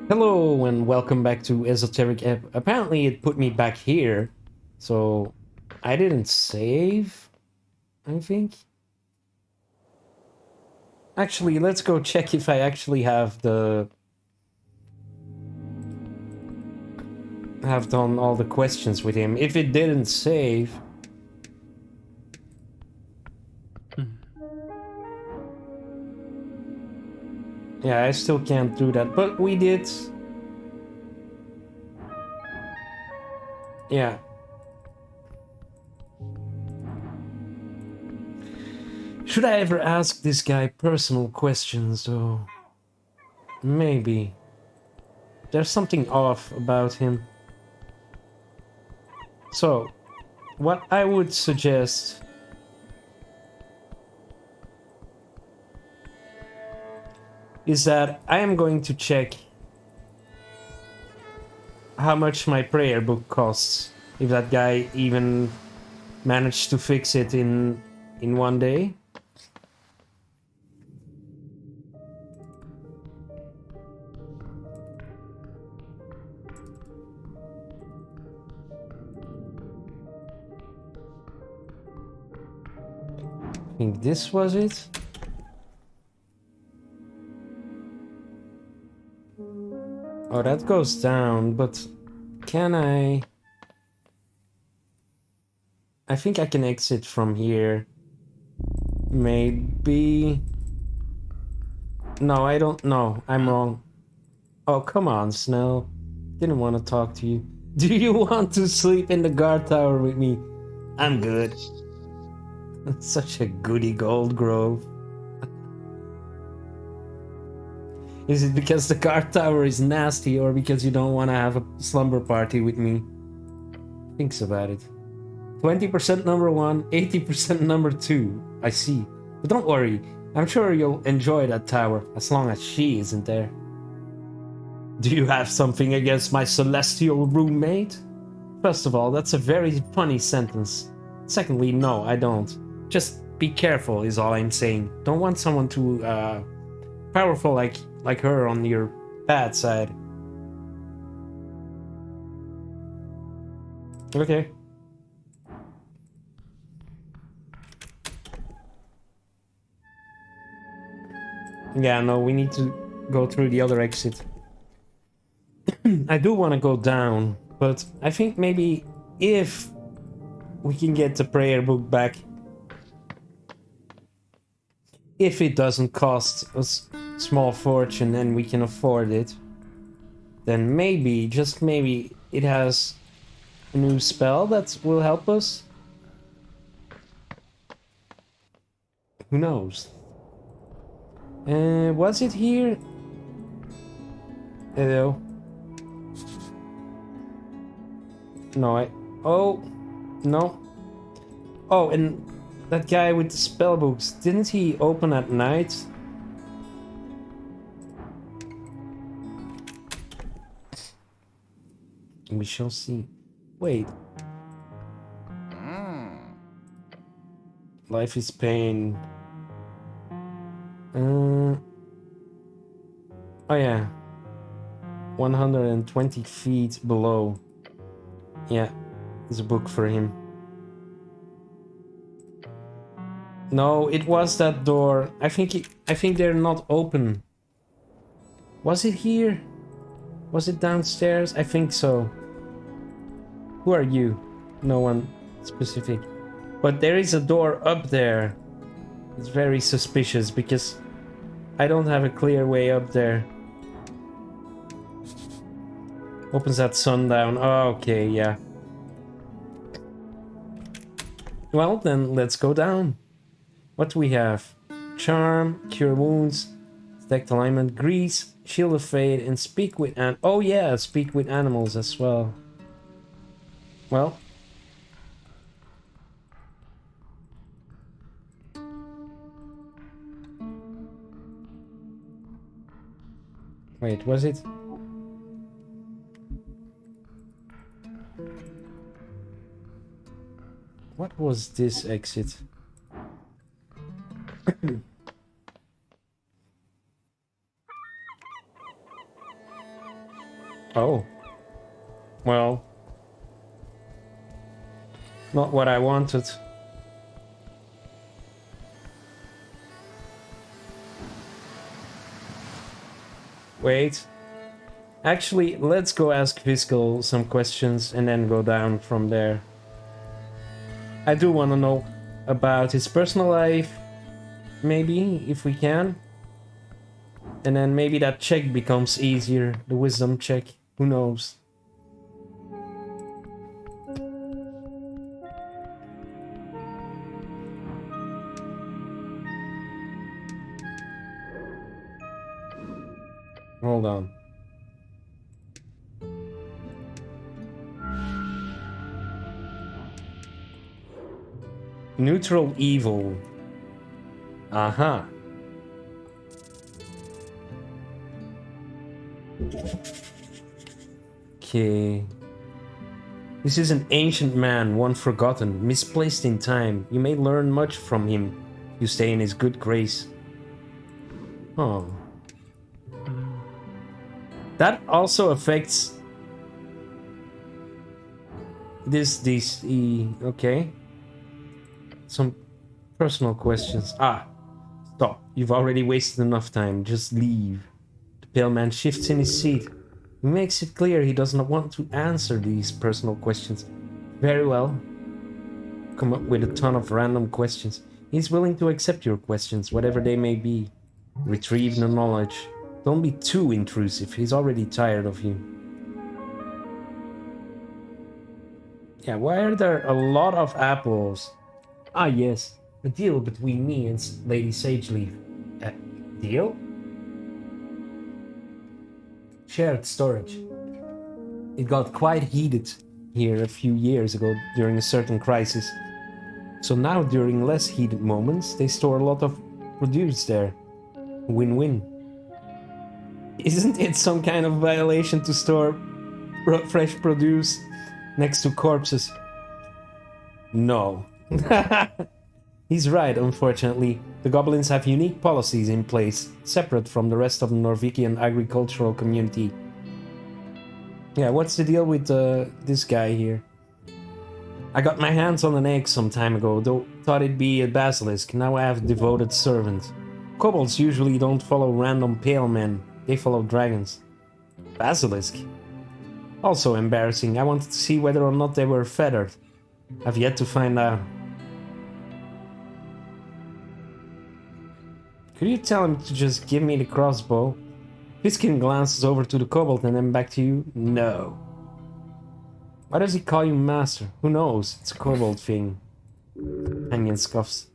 Hello and welcome back to Esoteric Ebb. Apparently it put me back here, so I didn't save, I think. Actually, let's go check if I actually have done all the questions with him. If it didn't save... Yeah, I still can't do that, but we did. Yeah. Should I ever ask this guy personal questions, though? Maybe. There's something off about him. So, what I would suggest is that I am going to check how much my prayer book costs. If that guy even managed to fix it in one day. I think this was it. Oh, that goes down, but can I... I think I can exit from here. Maybe... No, I don't know. I'm wrong. Oh, come on, Snell. Didn't want to talk to you. Do you want to sleep in the guard tower with me? I'm good. Such a goody gold grove. Is it because the guard tower is nasty or because you don't want to have a slumber party with me? Thinks about it. 20% number one, 80% number two. I see. But don't worry, I'm sure you'll enjoy that tower as long as she isn't there. Do you have something against my celestial roommate? First of all, that's a very funny sentence. Secondly, no, I don't. Just be careful is all I'm saying. Don't want someone too powerful like her on your bad side. Okay. Yeah, no, we need to go through the other exit. I do want to go down, but I think maybe if we can get the prayer book back, if it doesn't cost us a small fortune and we can afford it, then maybe, just maybe, it has a new spell that will help us. Who knows? Was it here? Hello. No, oh, no. Oh, and that guy with the spell books, didn't he open at night? We shall see. Wait. Life is pain. Oh yeah. 120 feet below. Yeah, there's a book for him. No, it was that door. I think they're not open. Was it here? Was it downstairs? I think so. Who are you? No one specific. But there is a door up there. It's very suspicious because I don't have a clear way up there. Opens at sundown. Oh, okay, yeah. Well, then let's go down. What do we have? Charm, cure wounds, detect alignment, grease, shield of fate, and speak with oh yeah, speak with animals as well. Well. Wait, was it? What was this exit? Hmm. Oh. Well. Not what I wanted. Wait. Actually, let's go ask Viskel some questions and then go down from there. I do want to know about his personal life, maybe, if we can. And then maybe that check becomes easier, the wisdom check. Who knows? Hold on. Neutral evil. Aha. Okay. This is an ancient man, one forgotten, misplaced in time. You may learn much from him. You stay in his good grace. Oh. That also affects this, okay. Some personal questions. Ah, stop. You've already wasted enough time. Just leave. The pale man shifts in his seat. He makes it clear he does not want to answer these personal questions. Very well. Come up with a ton of random questions. He's willing to accept your questions, whatever they may be. Retrieve the knowledge. Don't be too intrusive. He's already tired of you. Yeah, why are there a lot of apples? Ah, yes. A deal between me and Lady Sageleaf. A deal? Shared storage. It got quite heated here a few years ago during a certain crisis. So now, during less heated moments, they store a lot of produce there. Win-win. Isn't it some kind of violation to store fresh produce next to corpses? No. He's right, unfortunately. The goblins have unique policies in place, separate from the rest of the Norwegian agricultural community. Yeah, what's the deal with this guy here? I got my hands on an egg some time ago, though thought it'd be a basilisk. Now I have a devoted servant. Kobolds usually don't follow random pale men. They follow dragons. Basilisk? Also embarrassing. I wanted to see whether or not they were feathered. I've yet to find out. Could you tell him to just give me the crossbow? Fiskin glances over to the kobold and then back to you. No. Why does he call you master? Who knows? It's a kobold thing. Companion scoffs.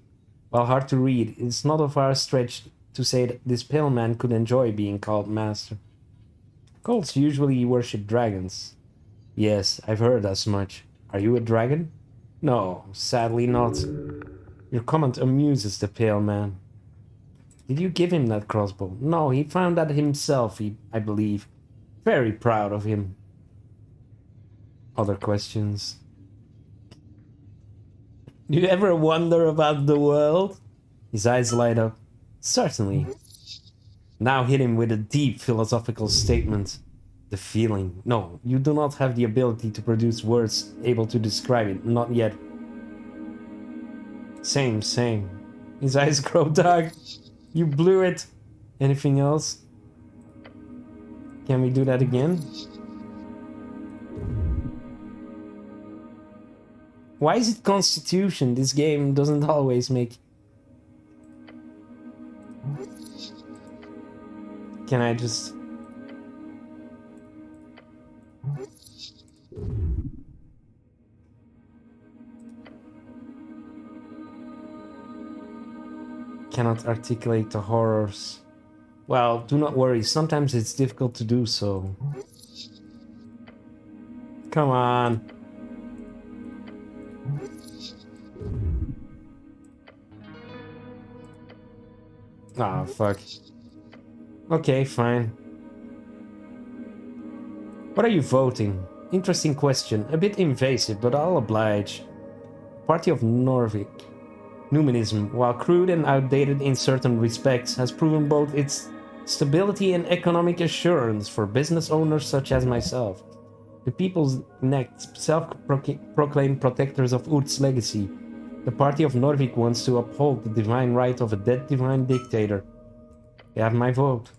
While hard to read, it's not a far stretch to say that this pale man could enjoy being called master. Kobolds usually worship dragons. Yes, I've heard as much. Are you a dragon? No, sadly not. Your comment amuses the pale man. Did you give him that crossbow? No, he found that himself, I believe. Very proud of him. Other questions? Do you ever wonder about the world? His eyes light up. Certainly. Now hit him with a deep philosophical statement. The feeling. No, you do not have the ability to produce words able to describe it. Not yet. Same. His eyes grow dark. You blew it. Anything else? Can we do that again? Why is it Constitution? This game doesn't always make... Can I just... Cannot articulate the horrors. Well, do not worry. Sometimes it's difficult to do so. Come on. Ah, fuck. Okay, fine. What are you voting? Interesting question. A bit invasive, but I'll oblige. Party of Norvik. Numinism, while crude and outdated in certain respects, has proven both its Stability and economic assurance for business owners such as myself. The people's next self-proclaimed protectors of Urt's legacy. The party of Norvik wants to uphold the divine right of a dead divine dictator. You have my vote.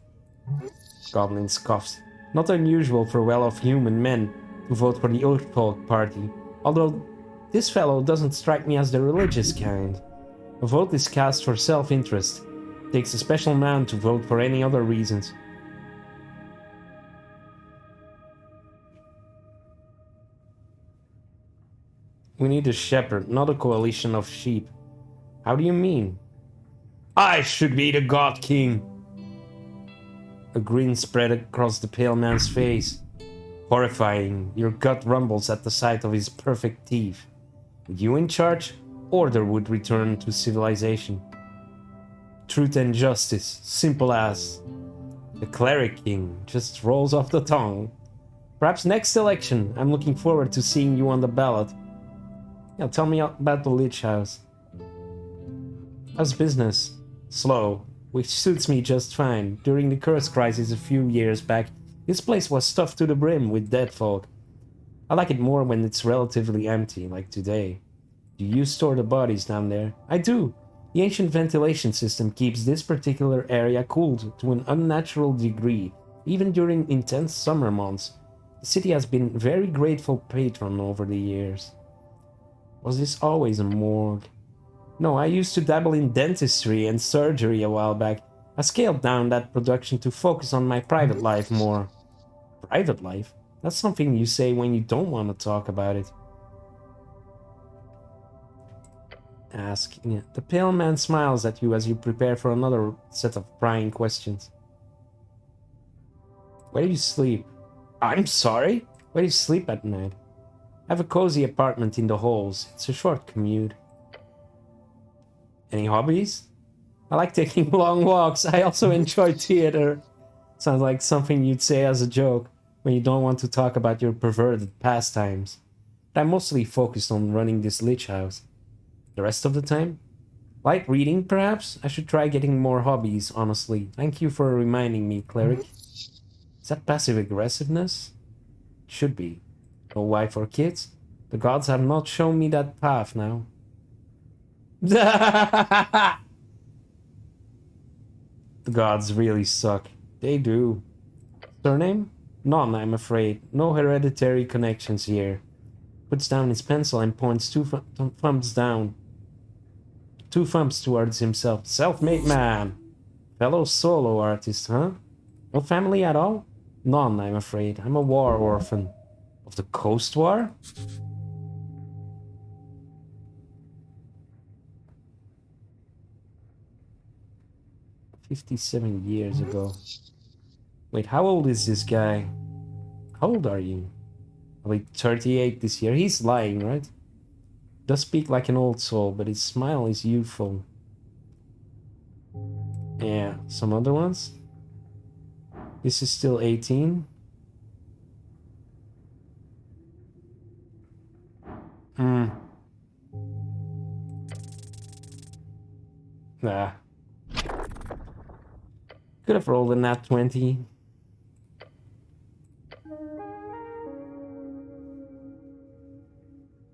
Goblin scoffs. Not unusual for well-off human men to vote for the Urtfolk party, although this fellow doesn't strike me as the religious kind. A vote is cast for self-interest. It takes a special man to vote for any other reasons. We need a shepherd, not a coalition of sheep. How do you mean? I should be the God King! A grin spread across the pale man's face. Horrifying, your gut rumbles at the sight of his perfect teeth. With you in charge, order would return to civilization. Truth and justice, simple as. The Cleric King just rolls off the tongue. Perhaps next election, I'm looking forward to seeing you on the ballot. Yeah, tell me about the Lich House. How's business? Slow, which suits me just fine. During the curse crisis a few years back, this place was stuffed to the brim with dead folk. I like it more when it's relatively empty, like today. Do you store the bodies down there? I do. The ancient ventilation system keeps this particular area cooled to an unnatural degree, even during intense summer months. The city has been a very grateful patron over the years. Was this always a morgue? No, I used to dabble in dentistry and surgery a while back. I scaled down that production to focus on my private life more. Private life? That's something you say when you don't want to talk about it. Asking it. The pale man smiles at you as you prepare for another set of prying questions. Where do you sleep? I'm sorry? Where do you sleep at night? I have a cozy apartment in the halls. It's a short commute. Any hobbies? I like taking long walks. I also enjoy theater. Sounds like something you'd say as a joke when you don't want to talk about your perverted pastimes. But I'm mostly focused on running this Lich House. The rest of the time? Light reading, perhaps? I should try getting more hobbies, honestly. Thank you for reminding me, Cleric. Is that passive aggressiveness? Should be. No wife or kids? The gods have not shown me that path now. The gods really suck. They do. Surname? None, I'm afraid. No hereditary connections here. Puts down his pencil and points two thumbs down. 2 thumbs towards himself. Self-made man. Fellow solo artist, huh? No family at all? None, I'm afraid. I'm a war orphan. Of the Coast War? "57 years ago. Wait, how old is this guy? How old are you? I'll be 38 this year. He's lying, right? Does speak like an old soul, but his smile is youthful. Yeah, some other ones? This is still 18. Nah. Could have rolled a nat 20.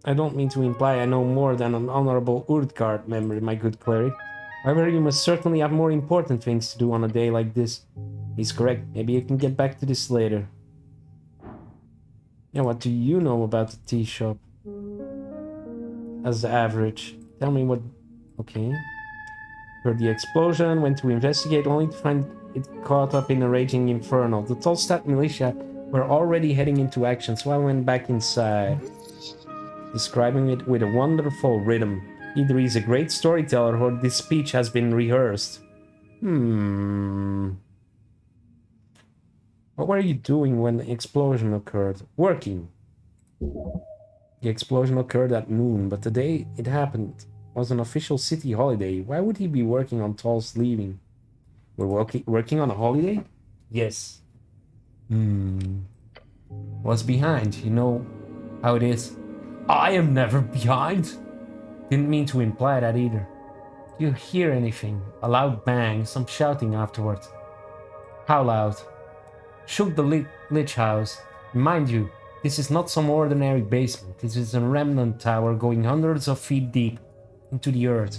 I don't mean to imply I know more than an honorable Urdgard member, my good cleric. However, you must certainly have more important things to do on a day like this. He's correct. Maybe you can get back to this later. Yeah, what do you know about the tea shop? As the average. Tell me what... Okay. Heard the explosion, went to investigate only to find it caught up in a raging inferno. The Tolstad militia were already heading into action, so I went back inside. Describing it with a wonderful rhythm. Either he's a great storyteller or this speech has been rehearsed. What were you doing when the explosion occurred? Working. The explosion occurred at noon, but the day it happened was an official city holiday. Why would he be working on Tol's leaving? We're working on a holiday? Yes. Was behind, you know how it is. I am never behind. Didn't mean to imply that either. Do you hear anything? A loud bang, some shouting afterwards. How loud? Shook the Lich House. Mind you, this is not some ordinary basement. This is a remnant tower going hundreds of feet deep into the earth.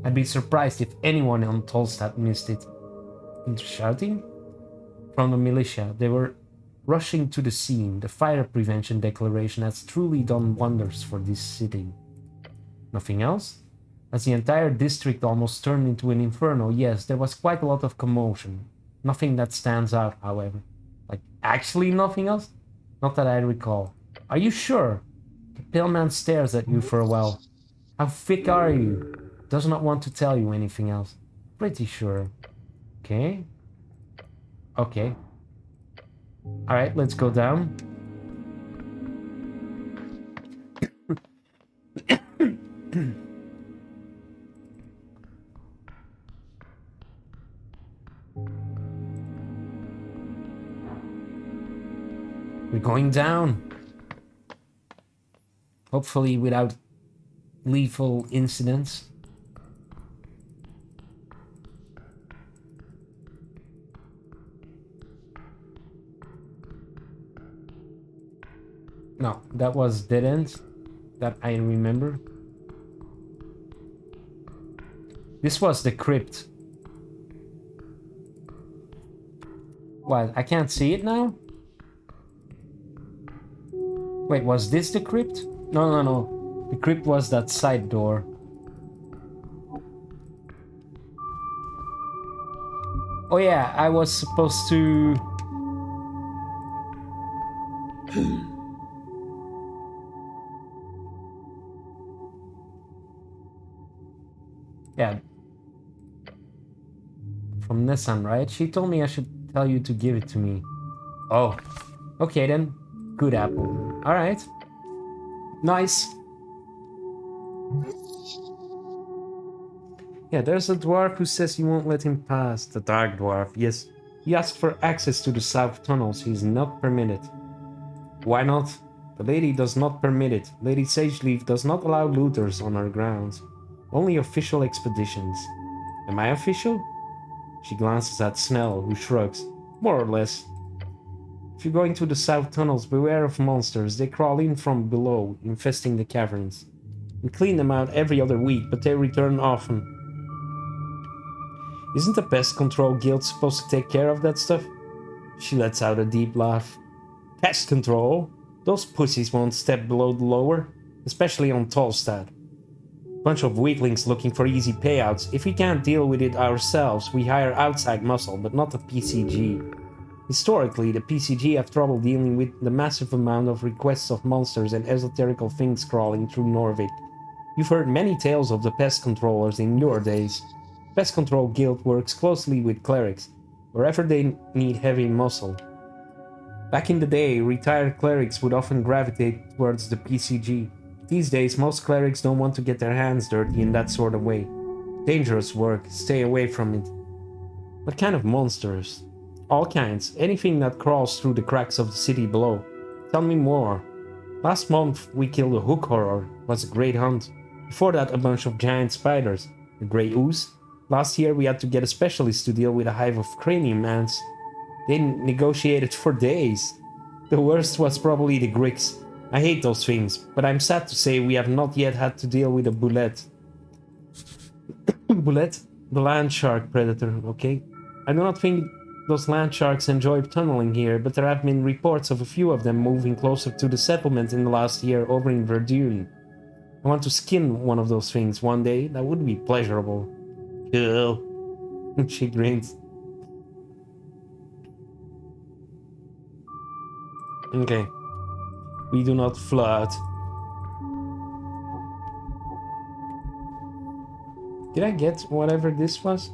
I'd be surprised if anyone on Tolstad missed it. And shouting? From the militia, they were rushing to the scene. The fire prevention declaration has truly done wonders for this city. Nothing else? As the entire district almost turned into an inferno, yes, there was quite a lot of commotion. Nothing that stands out, however. Like, actually nothing else? Not that I recall. Are you sure? The pale man stares at you for a while. How thick are you? Does not want to tell you anything else. Pretty sure. Okay. Okay. Alright, let's go down. We're going down. Hopefully without lethal incidents. No, that was dead end. That I remember. This was the crypt. What? I can't see it now? Wait, was this the crypt? No, no, no. The crypt was that side door. Oh yeah, I was supposed to... Yeah. From Nissan, right? She told me I should tell you to give it to me. Oh. Okay then. Good apple. Alright. Nice. Yeah, there's a dwarf who says you won't let him pass. The dark dwarf, yes. He asked for access to the south tunnels. He is not permitted. Why not? The lady does not permit it. Lady Sageleaf does not allow looters on her grounds. Only official expeditions. Am I official? She glances at Snell, who shrugs. More or less. If you're going to the south tunnels, beware of monsters. They crawl in from below, infesting the caverns. We clean them out every other week, but they return often. Isn't the pest control guild supposed to take care of that stuff? She lets out a deep laugh. Pest control? Those pussies won't step below the lower, especially on Tolstad. Bunch of weaklings looking for easy payouts. If we can't deal with it ourselves, we hire outside muscle, but not the PCG. Historically, the PCG have trouble dealing with the massive amount of requests of monsters and esoterical things crawling through Norvik. You've heard many tales of the pest controllers in your days. Pest Control Guild works closely with clerics, wherever they need heavy muscle. Back in the day, retired clerics would often gravitate towards the PCG. These days, most clerics don't want to get their hands dirty in that sort of way. Dangerous work, stay away from it. What kind of monsters? All kinds, anything that crawls through the cracks of the city below. Tell me more. Last month we killed a hook horror, it was a great hunt. Before that a bunch of giant spiders, a grey ooze. Last year we had to get a specialist to deal with a hive of cranium ants. They negotiated for days. The worst was probably the Gricks. I hate those things, but I'm sad to say we have not yet had to deal with a bullet. Bullet? The land shark predator, okay? I do not think those land sharks enjoy tunneling here, but there have been reports of a few of them moving closer to the settlement in the last year over in Verdun. I want to skin one of those things one day, that would be pleasurable. Cool. She grins. Okay. We do not flood. Did I get whatever this was?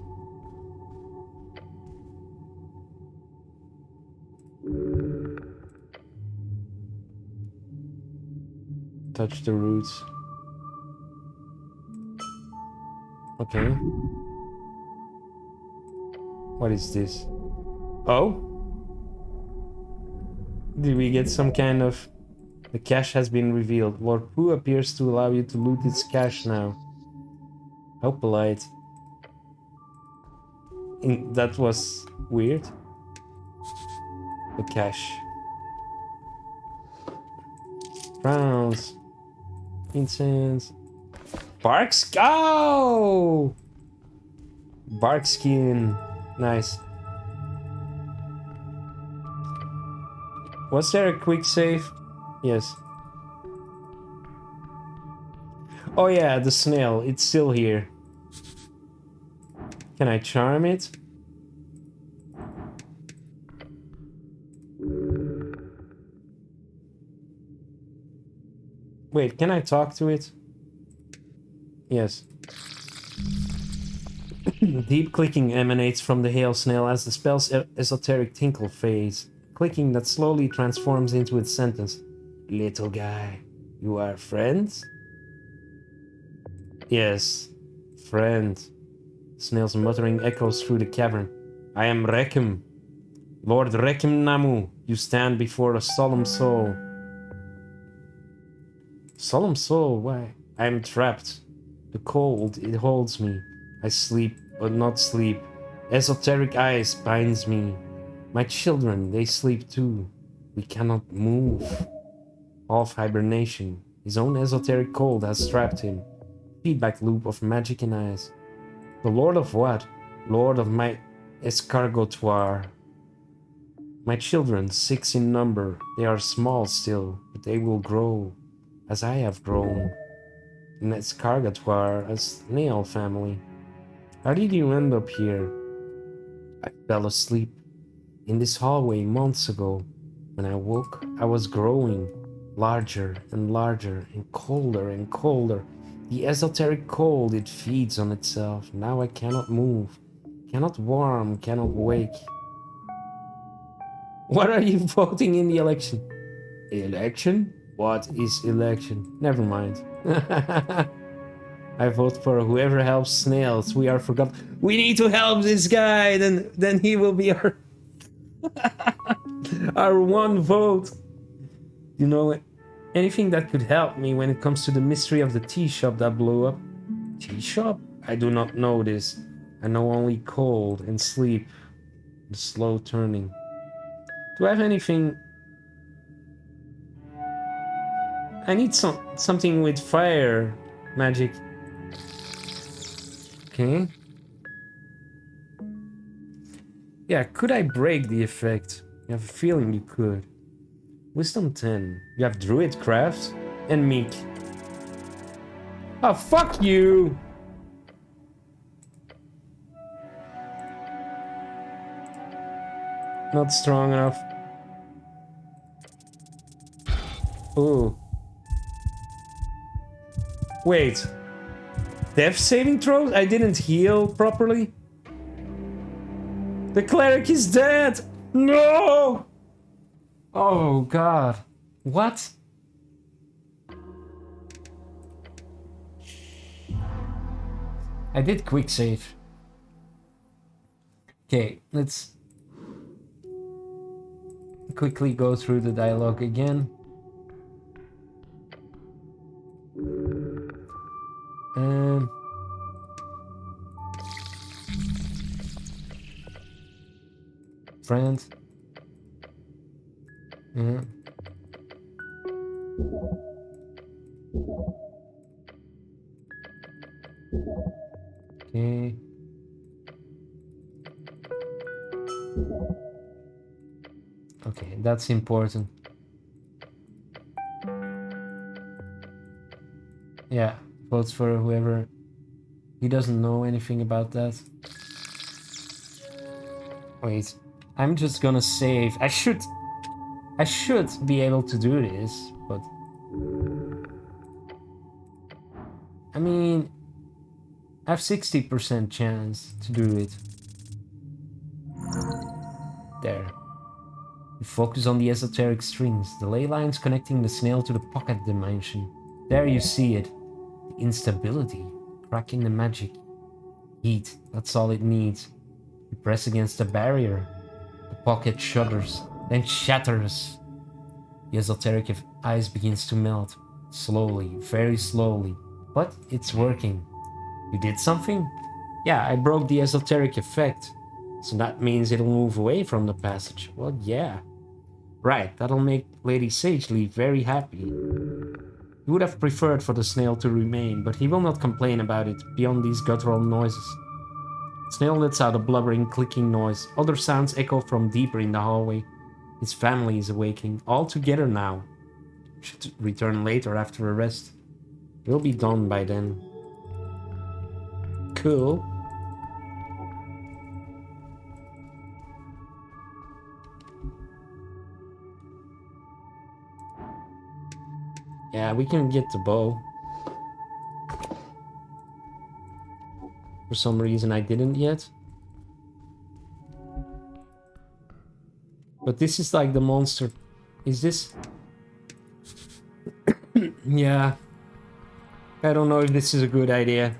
Touch the roots. Okay. What is this? Oh? Did we get some kind of... The cache has been revealed. Lord Pooh appears to allow you to loot its cache now. How polite. That was weird. The cash. Browns. Incense. Bark. Oh! Bark skin. Nice. Was there a quick save? Yes. Oh yeah, the snail. It's still here. Can I charm it? Wait, can I talk to it? Yes. Deep clicking emanates from the hail snail as the spell's esoteric tinkle fades. Clicking that slowly transforms into its sentence. Little guy, you are friends? Yes, friend. Snail's muttering echoes through the cavern. I am Rekim. Lord Rekim Namu, you stand before a solemn soul. Solemn soul, why? I am trapped. The cold, it holds me. I sleep, but not sleep. Esoteric ice binds me. My children, they sleep too. We cannot move. Half hibernation. His own esoteric cold has trapped him. Feedback loop of magic and ice. The lord of what? Lord of my escargotoire. My children, 6 in number. They are small still, but they will grow. As I have grown. An escargotoire, a snail family. How did you end up here? I fell asleep. In this hallway months ago. When I woke, I was growing. Larger and larger and colder and colder. The esoteric cold, it feeds on itself. Now I cannot move. Cannot warm, cannot wake. What are you voting in the election? Election? What is election? Never mind. I vote for whoever helps snails. We are forgotten. We need to help this guy. Then he will be our our one vote. You know, anything that could help me when it comes to the mystery of the tea shop that blew up. Tea shop? I do not know this. I know only cold and sleep. The slow turning. Do I have anything? I need something with fire magic. Okay. Yeah, could I break the effect? I have a feeling you could. Wisdom 10. You have Druid Craft and Meek. Oh, fuck you! Not strong enough. Ooh. Wait. Death saving throws? I didn't heal properly? The cleric is dead! No! Oh god. What? I did quick save. Okay, let's quickly go through the dialogue again. Friend. Okay. Okay, that's important. Yeah, votes for whoever. He doesn't know anything about that. Wait, I'm just gonna save. I should be able to do this, but I mean, I have 60% chance to do it. There. You focus on the esoteric strings, the ley lines connecting the snail to the pocket dimension. There you see it. The instability, cracking the magic. Heat, that's all it needs. You press against the barrier. The pocket shudders, then shatters. The esoteric ice begins to melt. Slowly, very slowly. But it's working. You did something? Yeah, I broke the esoteric effect. So that means it'll move away from the passage. Well, yeah. Right, that'll make Lady Sagely very happy. He would have preferred for the snail to remain, but he will not complain about it beyond these guttural noises. Snail lets out a blubbering, clicking noise. Other sounds echo from deeper in the hallway. His family is awaking, all together now. Should return later after a rest. We'll be done by then. Cool. Yeah, we can get the bow. For some reason I didn't yet. But this is like the monster. Is this? Yeah. I don't know if this is a good idea.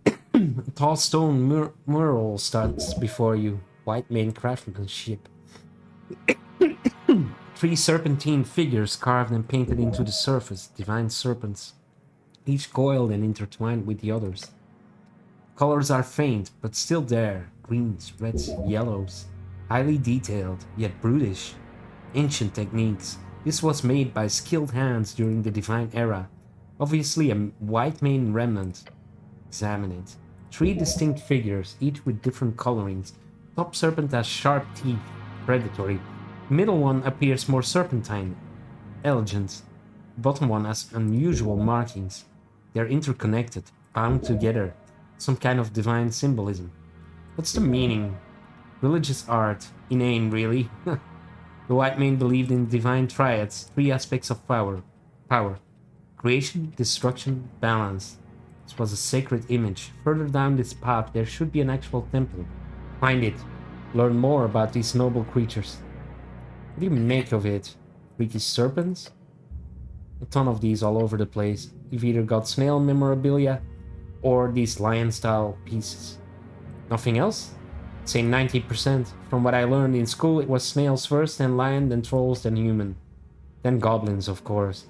A tall stone mural stands before you. White main craftsmanship. 3 serpentine figures carved and painted into the surface. Divine serpents. Each coiled and intertwined with the others. Colors are faint, but still there. Greens, reds, yellows. Highly detailed, yet brutish. Ancient techniques. This was made by skilled hands during the Divine Era. Obviously a white mane remnant. Examine it. 3 distinct figures, each with different colorings. Top serpent has sharp teeth, predatory. Middle one appears more serpentine, elegant. Bottom one has unusual markings. They're interconnected, bound together. Some kind of divine symbolism. What's the meaning? Religious art. Inane, really. The white man believed in divine triads, 3 aspects of power. Creation, destruction, balance. This was a sacred image. Further down this path, there should be an actual temple. Find it. Learn more about these noble creatures. What do you make of it? Freaky serpents? A ton of these all over the place. You've either got snail memorabilia or these lion-style pieces. Nothing else? I'd say 90%. From what I learned in school, it was snails first, then lion, then trolls, then human. Then goblins, of course.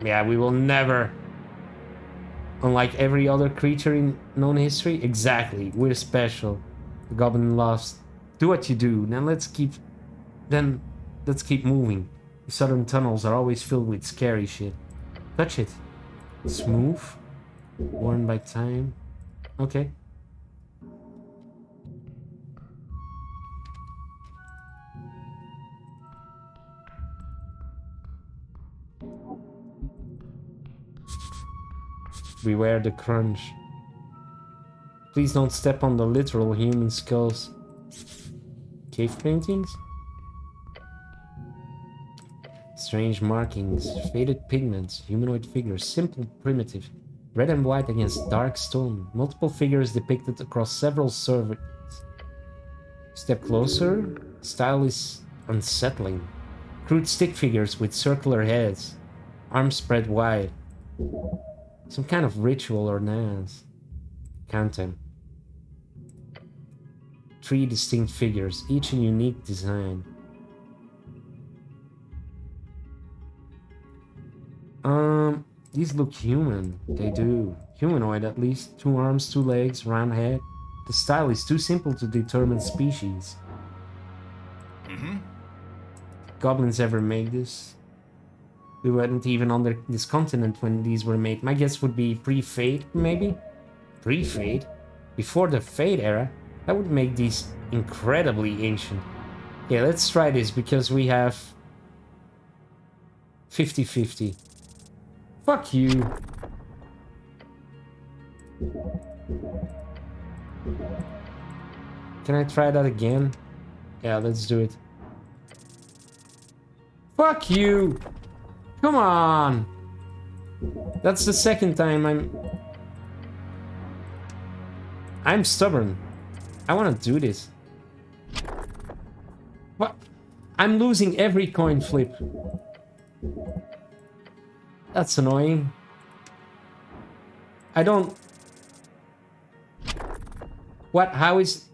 Yeah, we will never... Unlike every other creature in known history, exactly, we're special. The goblin lost. Do what you do, then let's keep moving. The southern tunnels are always filled with scary shit. Touch it. Smooth. Worn by time. Okay. Beware the crunch. Please don't step on the literal human skulls. Cave paintings? Strange markings, faded pigments, humanoid figures, simple, primitive. Red and white against dark stone. Multiple figures depicted across several surveys. Step closer. Style is unsettling. Crude stick figures with circular heads. Arms spread wide. Some kind of ritual or dance. Count them. 3 distinct figures, each a unique design. These look human. They do. Humanoid at least. 2 arms, 2 legs, round head. The style is too simple to determine species. Goblins ever make this? We weren't even on this continent when these were made. My guess would be pre-Fade, maybe? Pre-Fade? Before the Fade era? That would make these incredibly ancient. Yeah, let's try this because we have 50-50. Fuck you. Can I try that again? Yeah, let's do it. Fuck you! Come on! That's the second time I'm stubborn. I want to do this. What? I'm losing every coin flip. That's annoying. I don't... What? How is...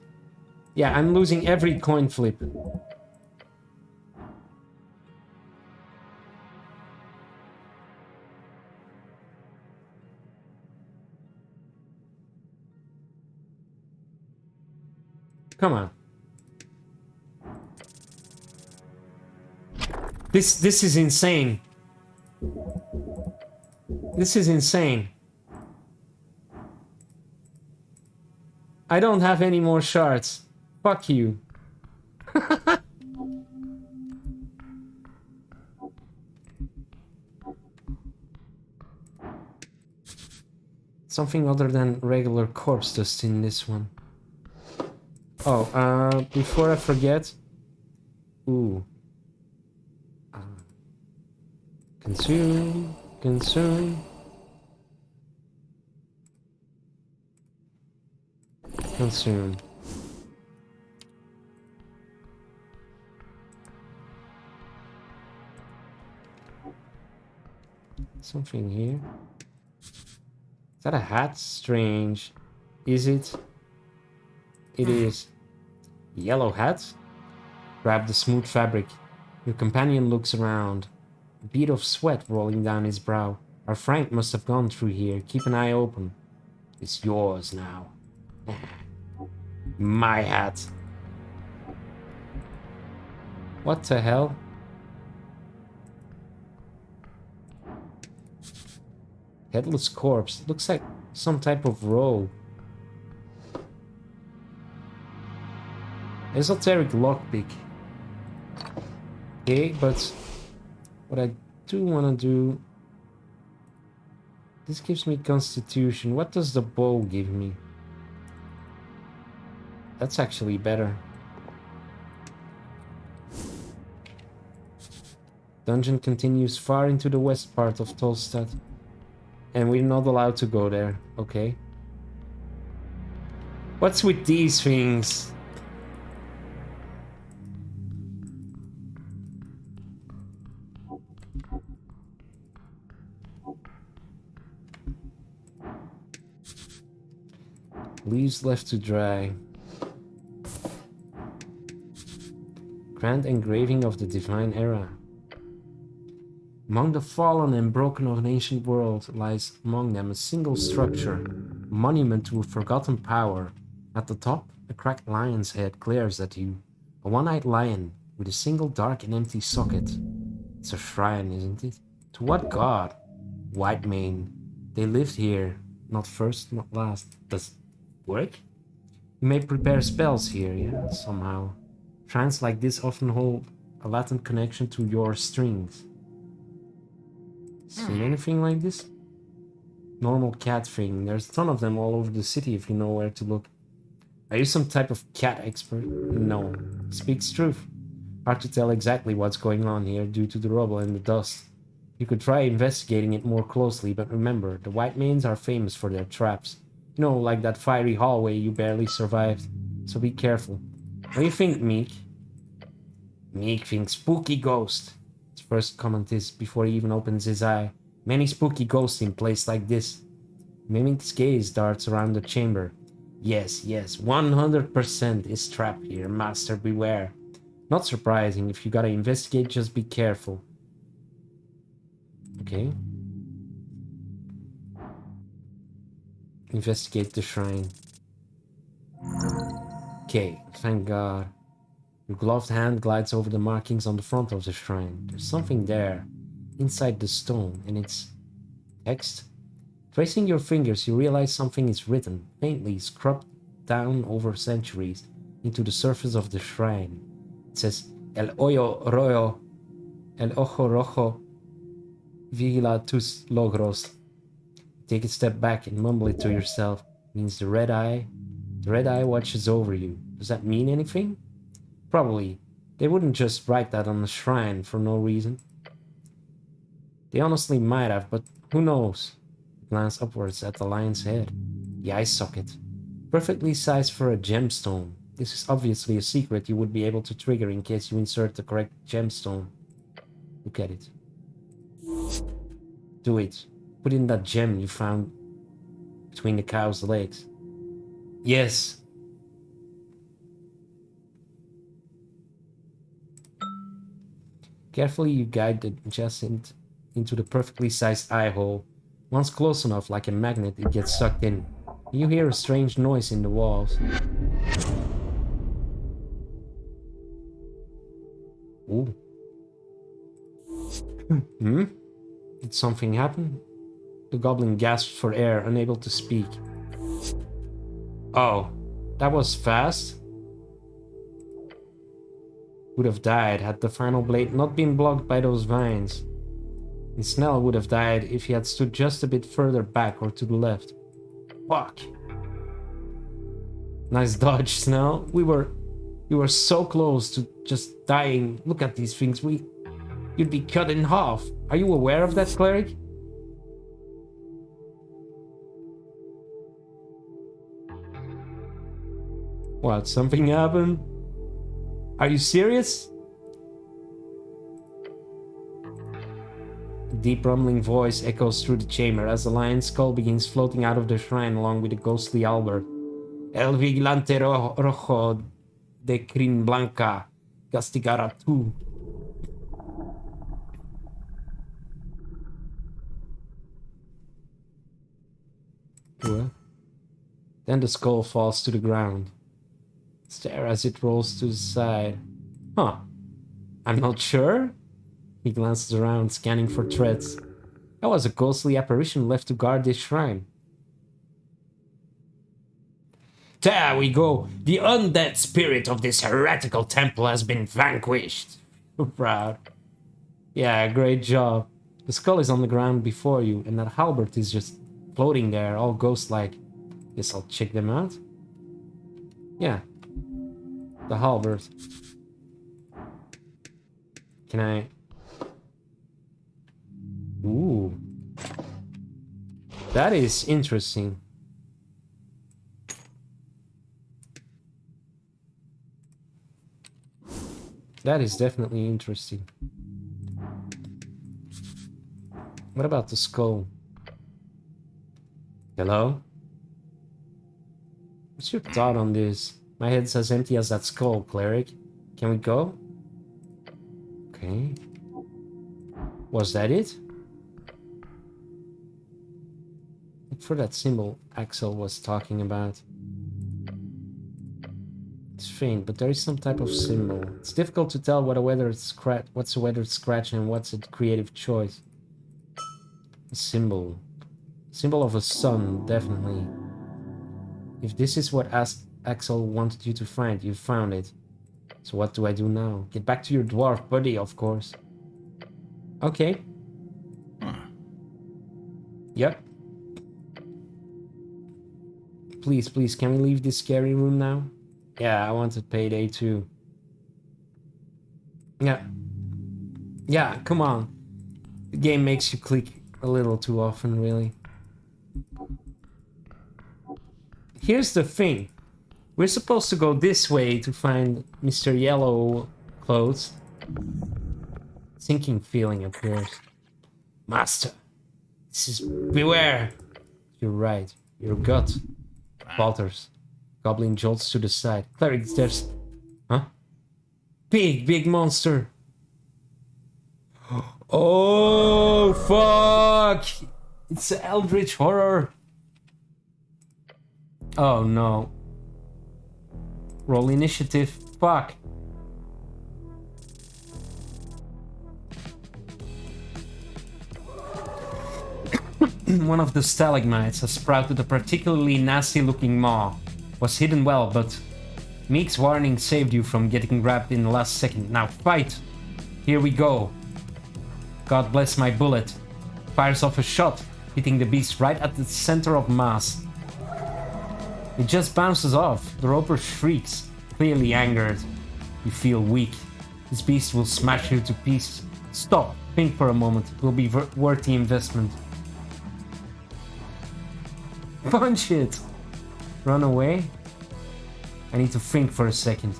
Yeah, I'm losing every coin flip. Come on. This is insane. This is insane. I don't have any more shards. Fuck you. Something other than regular corpse dust in this one. Oh, before I forget. Ooh. Consume. Consume. Consume. Something here. Is that a hat? Strange. Is it? It is. Yellow hat? Grab the smooth fabric. Your companion looks around. A bead of sweat rolling down his brow. Our Frank must have gone through here. Keep an eye open. It's yours now. My hat. What the hell? Headless corpse. Looks like some type of roll. Esoteric lockpick. Okay, but what I do want to do... This gives me constitution. What does the bow give me? That's actually better. Dungeon continues far into the west part of Tolstad. And we're not allowed to go there. Okay. What's with these things? Leaves left to dry. Grand engraving of the divine era. Among the fallen and broken of an ancient world lies among them a single structure, a monument to a forgotten power. At the top, a cracked lion's head glares at you, a one-eyed lion with a single dark and empty socket. It's a shrine, isn't it? To what god? White Mane. They lived here, not first, not last. Does it work? You may prepare spells here, yeah, somehow. Shrines like this often hold a latent connection to your strings. See anything like this? Normal cat thing. There's a ton of them all over the city if you know where to look. Are you some type of cat expert? No. Speaks truth. Hard to tell exactly what's going on here due to the rubble and the dust. You could try investigating it more closely, but remember, the White Manes are famous for their traps. You know, like that fiery hallway you barely survived. So be careful. What do you think, Meek? Meek thinks spooky ghost. His first comment is before he even opens his eye. Many spooky ghosts in place like this. Mimic's gaze darts around the chamber. Yes, 100% is trapped here, master beware. Not surprising, if you gotta investigate, just be careful. Okay. Investigate the shrine. Okay, thank God. Your gloved hand glides over the markings on the front of the shrine. There's something there, inside the stone, and it's text. Tracing your fingers, you realize something is written, faintly scrubbed down over centuries, into the surface of the shrine. It says, El Ojo Rojo, El Ojo Rojo, Vigila tus logros. Take a step back and mumble it to yourself. It means the red eye watches over you. Does that mean anything? Probably. They wouldn't just write that on the shrine for no reason. They honestly might have, but who knows? Glance upwards at the lion's head. The eye socket. Perfectly sized for a gemstone. This is obviously a secret you would be able to trigger in case you insert the correct gemstone. Look at it. Do it. Put in that gem you found between the cow's legs. Yes. Carefully you guide the jacinth into the perfectly sized eye hole. Once close enough, like a magnet, it gets sucked in. You hear a strange noise in the walls. Ooh. Hmm? Did something happen? The goblin gasped for air, unable to speak. Oh, that was fast. Would have died had the final blade not been blocked by those vines. And Snell would have died if he had stood just a bit further back or to the left. Fuck. Nice dodge, Snell. We were so close to just dying. Look at these things. You'd be cut in half. Are you aware of that, cleric? What, something happened? Are you serious? A deep rumbling voice echoes through the chamber as the lion's skull begins floating out of the shrine along with the ghostly Albert. El vigilante rojo de crin blanca castigará tú. What? Then the skull falls to the ground. Stare as it rolls to the side. Huh. I'm not sure? He glances around, scanning for threats. That was a ghostly apparition left to guard this shrine. There we go! The undead spirit of this heretical temple has been vanquished! So proud. Yeah, great job. The skull is on the ground before you, and that halberd is just floating there, all ghost-like. Guess I'll check them out. Yeah. The halberd. Can I... Ooh. That is interesting. That is definitely interesting. What about the skull? Hello? What's your thought on this? My head's as empty as that skull, cleric. Can we go? Okay. Was that it? Look for that symbol Axel was talking about. It's faint, but there is some type of symbol. It's difficult to tell what's a weathered scratch and what's a creative choice. A symbol. Symbol of a sun, definitely. If this is what Axel wanted you to find, you found it. So what do I do now? Get back to your dwarf buddy, of course. Okay. Yep. Please, please, can we leave this scary room now? Yeah, I wanted payday too. Yeah. Yeah, come on. The game makes you click a little too often, really. Here's the thing. We're supposed to go this way to find Mr. Yellow Clothes. Sinking feeling appears. Master, this is... Beware! You're right. Your gut falters. Goblin jolts to the side. Cleric, there's... Huh? Big monster! Oh, fuck! It's an eldritch horror! Oh, no. Roll initiative. Fuck. One of the stalagmites has sprouted a particularly nasty-looking maw. Was hidden well, but Meek's warning saved you from getting grabbed in the last second. Now fight! Here we go. God bless my bullet. Fires off a shot, hitting the beast right at the center of mass. It just bounces off. The roper shrieks, clearly angered. You feel weak. This beast will smash you to pieces. Stop. Think for a moment. It will be worth the investment. Punch it! Run away? I need to think for a second.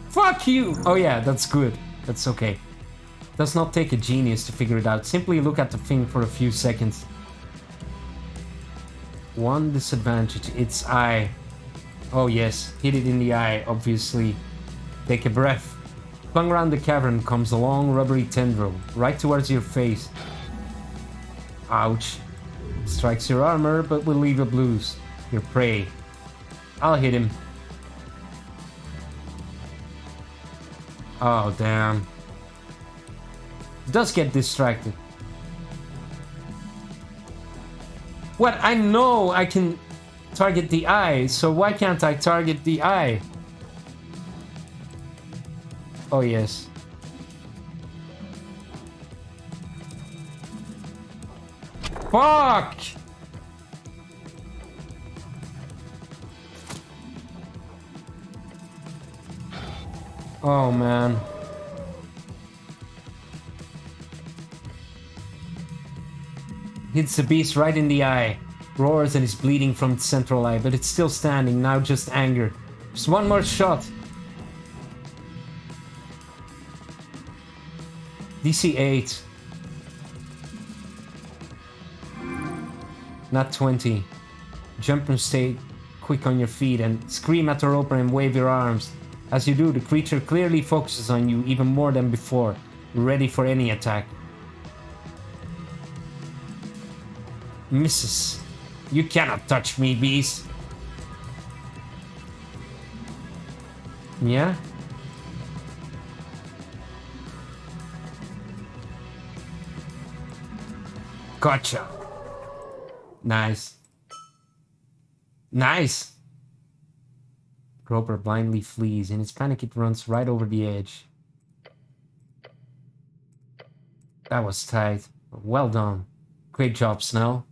Fuck you! Oh yeah, that's good. That's okay. Does not take a genius to figure it out. Simply look at the thing for a few seconds. One disadvantage, its eye. Oh yes, hit it in the eye, obviously. Take a breath. Flung around the cavern comes a long rubbery tendril, right towards your face. Ouch. Strikes your armor, but will leave a bruise. Your prey. I'll hit him. Oh, damn. Does get distracted. What? I know I can target the eye, so why can't I target the eye? Oh, yes. Fuck! Oh, man. Hits the beast right in the eye. Roars and is bleeding from its central eye, but it's still standing, now just anger. Just one more shot. DC 8. Not 20. Jump and stay quick on your feet and scream at the roper and wave your arms. As you do, the creature clearly focuses on you even more than before, ready for any attack. Misses. You cannot touch me, beast. Yeah? Gotcha. Nice. Nice. Groper blindly flees. In its panic, it runs right over the edge. That was tight. Well done. Great job, Snell.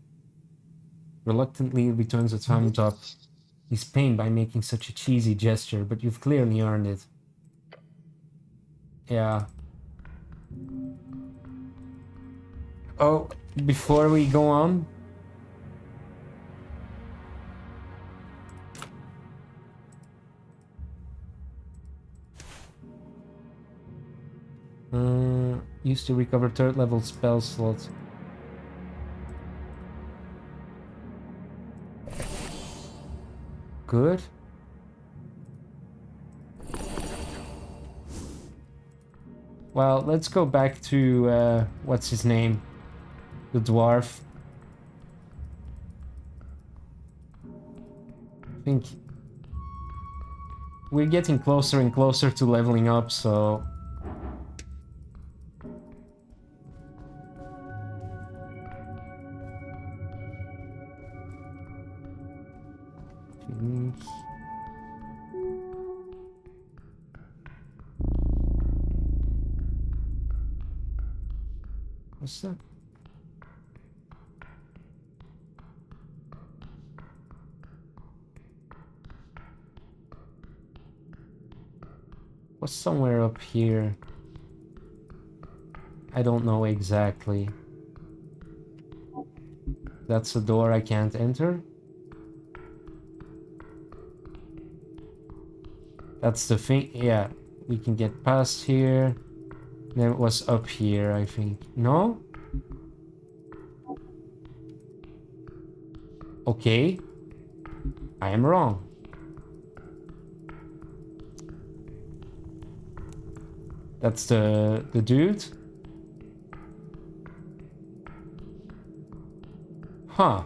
Reluctantly returns a thumbs up. He's pained by making such a cheesy gesture, but you've clearly earned it. Yeah. Oh, before we go on... used to recover 3rd level spell slots. Good. Well, let's go back to, what's his name? The dwarf. I think we're getting closer and closer to leveling up, so... What's that? What's somewhere up here? I don't know exactly. That's a door I can't enter? That's the thing. Yeah, we can get past here. Then it was up here, I think. No? Okay. I am wrong. That's the dude? Huh.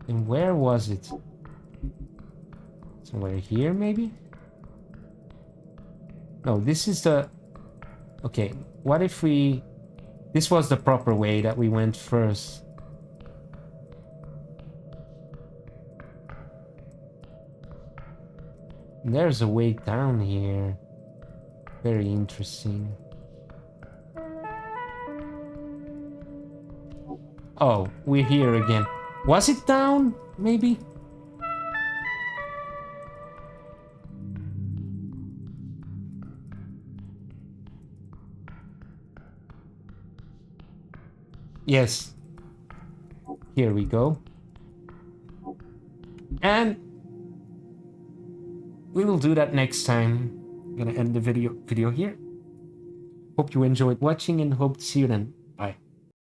And where was it? Somewhere here, maybe? No, this is the... Okay, what if we... This was the proper way that we went first. There's a way down here. Very interesting. Oh, we're here again. Was it down? Maybe? Yes. Here we go. And we will do that next time. I'm gonna end the video here. Hope you enjoyed watching and hope to see you then.